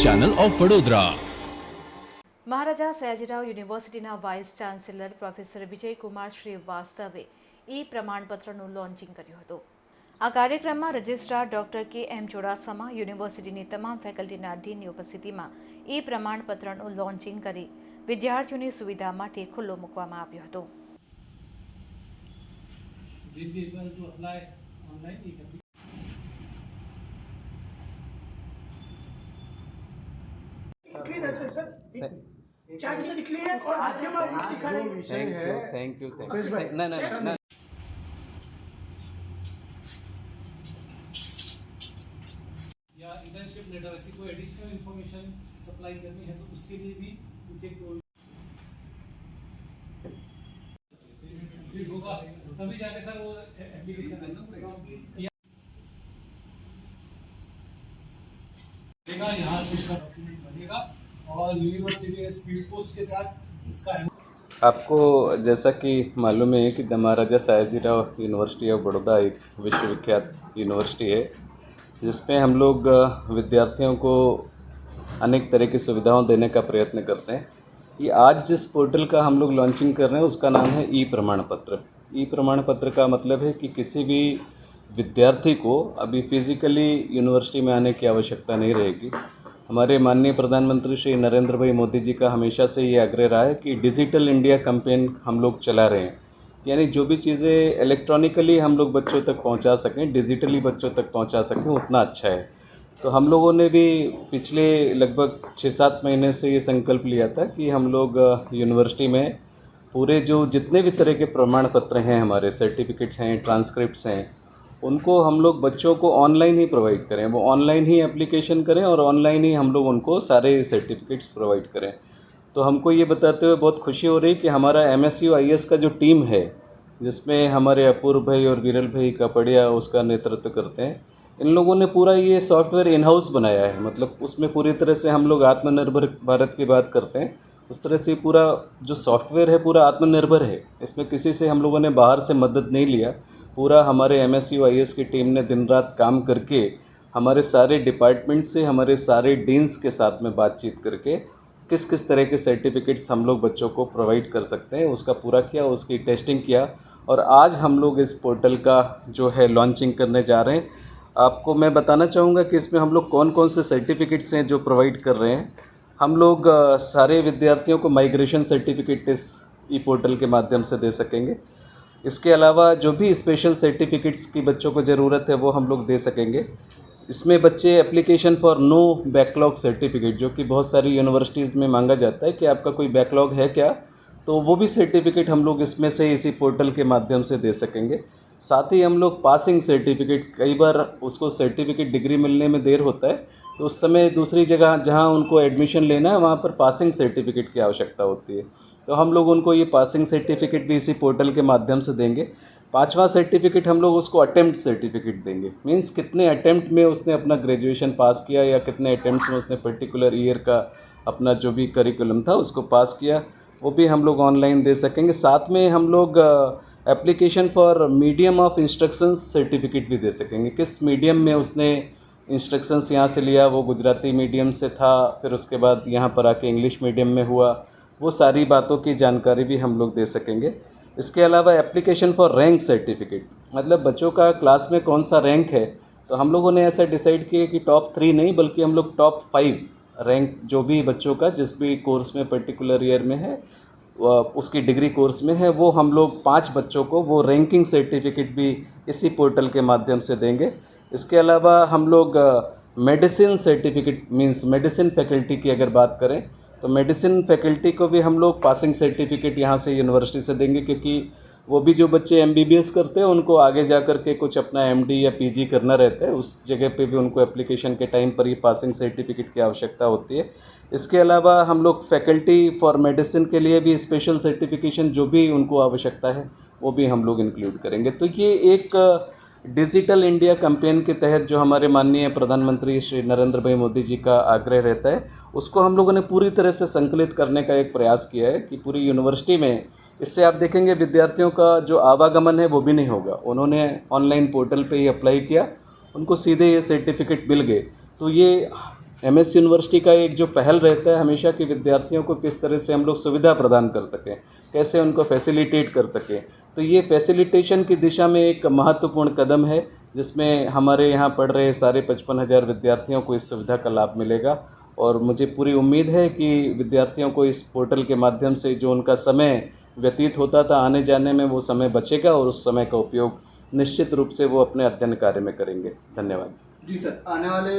Channel of Vadodara. Maharaja Sayajirao યુનિવર્સિટીના vice chancellor professor Vijaykumar શ્રીવાસ્તવે પ્રમાણપત્રનું launching કર્યું હતું। આ કાર્યક્રમમાં રજિસ્ટ્રાર ડોક્ટર કે.એમ. ચુડાસમા યુનિવર્સિટીની તમામ ફેકલ્ટીના ડીનની ઉપસ્થિતિમાં પ્રમાણપત્રનું લોન્ચિંગ કરી વિદ્યાર્થીઓની સુવિધા માટે ખુલ્લો મૂકવામાં આવ્યો હતો। थैंक यू ना या इंटर्नशिप लेटर ऐसी कोई एडिशनल इंफॉर्मेशन सप्लाई करनी है तो उसके लिए भी मुझे होगा तभी जाके सर वो एप्लीकेशन बनेगा, यहाँ से इसका डॉक्यूमेंट बनेगा और यूनिवर्सिटी स्पीड पोस्ट के साथ इसका आपको जैसा कि मालूम है कि महाराजा सयाजीराव यूनिवर्सिटी ऑफ बड़ौदा एक विश्वविख्यात यूनिवर्सिटी है जिसमें हम लोग विद्यार्थियों को अनेक तरह की सुविधाओं देने का प्रयत्न करते हैं। ये आज जिस पोर्टल का हम लोग लॉन्चिंग कर रहे हैं उसका नाम है ई प्रमाण पत्र। ई प्रमाण पत्र का मतलब है कि किसी भी विद्यार्थी को अभी फिज़िकली यूनिवर्सिटी में आने की आवश्यकता नहीं रहेगी। हमारे माननीय प्रधानमंत्री श्री नरेंद्र भाई मोदी जी का हमेशा से ये आग्रह रहा है कि डिजिटल इंडिया कैंपेन हम लोग चला रहे हैं, यानी जो भी चीज़ें इलेक्ट्रॉनिकली हम लोग बच्चों तक पहुंचा सकें, डिजिटली बच्चों तक पहुंचा सकें, उतना अच्छा है। तो हम लोगों ने भी पिछले लगभग 6-7 महीने से ये संकल्प लिया था कि हम लोग यूनिवर्सिटी में पूरे जो जितने भी तरह के प्रमाण पत्र हैं, हमारे सर्टिफिकेट्स हैं, ट्रांसक्रिप्ट्स हैं, उनको हम लोग बच्चों को ऑनलाइन ही प्रोवाइड करें। वो ऑनलाइन ही एप्लीकेशन करें और ऑनलाइन ही हम लोग उनको सारे सर्टिफिकेट्स प्रोवाइड करें। तो हमको ये बताते हुए बहुत खुशी हो रही कि हमारा MSU-IS का जो टीम है, जिसमें हमारे अपूर्व भाई और विरल भाई कापड़िया उसका नेतृत्व करते हैं, इन लोगों ने पूरा ये सॉफ्टवेयर इन हाउस बनाया है। मतलब उसमें पूरी तरह से हम लोग आत्मनिर्भर भारत की बात करते हैं, उस तरह से पूरा जो सॉफ्टवेयर है पूरा आत्मनिर्भर है। इसमें किसी से हम लोगों ने बाहर से मदद नहीं लिया। पूरा हमारे MSU-IS की टीम ने दिन रात काम करके हमारे सारे डिपार्टमेंट से, हमारे सारे डीन्स के साथ में बातचीत करके किस किस तरह के सर्टिफिकेट्स हम लोग बच्चों को प्रोवाइड कर सकते हैं उसका पूरा किया, उसकी टेस्टिंग किया और आज हम लोग इस पोर्टल का जो है लॉन्चिंग करने जा रहे हैं। आपको मैं बताना चाहूँगा कि इसमें हम लोग कौन कौन से सर्टिफिकेट्स हैं जो प्रोवाइड कर रहे हैं। हम लोग सारे विद्यार्थियों को माइग्रेशन सर्टिफिकेट इस ई पोर्टल के माध्यम से दे सकेंगे। इसके अलावा जो भी स्पेशल सर्टिफिकेट्स की बच्चों को ज़रूरत है वो हम लोग दे सकेंगे। इसमें बच्चे application for no backlog certificate, जो कि बहुत सारी यूनिवर्सिटीज़ में मांगा जाता है कि आपका कोई बैकलॉग है क्या, तो वो भी सर्टिफिकेट हम लोग इसमें से इसी पोर्टल के माध्यम से दे सकेंगे। साथ ही हम लोग पासिंग सर्टिफिकेट, कई बार उसको सर्टिफिकेट डिग्री मिलने में देर होता है तो उस समय दूसरी जगह जहाँ उनको एडमिशन लेना है वहाँ पर पासिंग सर्टिफिकेट की आवश्यकता होती है, तो हम लोग उनको ये पासिंग सर्टिफिकेट भी इसी पोर्टल के माध्यम से देंगे। 5वां सर्टिफिकेट हम लोग उसको अटेम्प्ट सर्टिफिकेट देंगे, मींस कितने अटेम्प्ट में उसने अपना ग्रेजुएशन पास किया या कितने अटेम्प्ट्स में उसने पर्टिकुलर ईयर का अपना जो भी करिकुलम था उसको पास किया, वो भी हम लोग ऑनलाइन दे सकेंगे। साथ में हम लोग application for medium of instructions certificate भी दे सकेंगे। किस मीडियम में उसने इंस्ट्रक्शंस यहाँ से लिया, वो गुजराती मीडियम से था, फिर उसके बाद यहाँ पर आके इंग्लिश मीडियम में हुआ, वो सारी बातों की जानकारी भी हम लोग दे सकेंगे। इसके अलावा एप्लीकेशन फॉर रैंक सर्टिफिकेट, मतलब बच्चों का क्लास में कौन सा रैंक है, तो हम लोगों ने ऐसा डिसाइड किया कि टॉप 3 नहीं बल्कि हम लोग टॉप 5 रैंक जो भी बच्चों का जिस भी कोर्स में पर्टिकुलर ईयर में है, उसकी डिग्री कोर्स में है, वो हम लोग 5 बच्चों को वो रैंकिंग सर्टिफिकेट भी इसी पोर्टल के माध्यम से देंगे। इसके अलावा हम लोग medicine certificate, means medicine faculty की अगर बात करें तो मेडिसिन फैकल्टी को भी हम लोग पासिंग सर्टिफिकेट यहाँ से यूनिवर्सिटी से देंगे, क्योंकि वो भी जो बच्चे MBBS करते हैं उनको आगे जा कर के कुछ अपना MD या PG करना रहता है, उस जगह पे भी उनको एप्लीकेशन के टाइम पर ये पासिंग सर्टिफिकेट की आवश्यकता होती है। इसके अलावा हम लोग फैकल्टी फॉर मेडिसिन के लिए भी स्पेशल सर्टिफिकेशन जो भी उनको आवश्यकता है वो भी हम लोग इंक्लूड करेंगे। तो ये एक डिजिटल इंडिया कैंपेन के तहत जो हमारे माननीय प्रधानमंत्री श्री नरेंद्र भाई मोदी जी का आग्रह रहता है, उसको हम लोगों ने पूरी तरह से संकलित करने का एक प्रयास किया है कि पूरी यूनिवर्सिटी में, इससे आप देखेंगे विद्यार्थियों का जो आवागमन है वो भी नहीं होगा। उन्होंने ऑनलाइन पोर्टल पे ही अप्लाई किया, उनको सीधे ये सर्टिफिकेट मिल गए। तो ये एमएस यूनिवर्सिटी का एक जो पहल रहता है हमेशा कि विद्यार्थियों को किस तरह से हम लोग सुविधा प्रदान कर सकें, कैसे उनको फैसिलिटेट कर सकें। तो ये फैसिलिटेशन की दिशा में एक महत्वपूर्ण कदम है, जिसमें हमारे यहाँ पढ़ रहे सारे 55,000 विद्यार्थियों को इस सुविधा का लाभ मिलेगा। और मुझे पूरी उम्मीद है कि विद्यार्थियों को इस पोर्टल के माध्यम से जो उनका समय व्यतीत होता था आने जाने में, वो समय बचेगा और उस समय का उपयोग निश्चित रूप से वो अपने अध्ययन कार्य में करेंगे। धन्यवाद। जी सर, आने वाले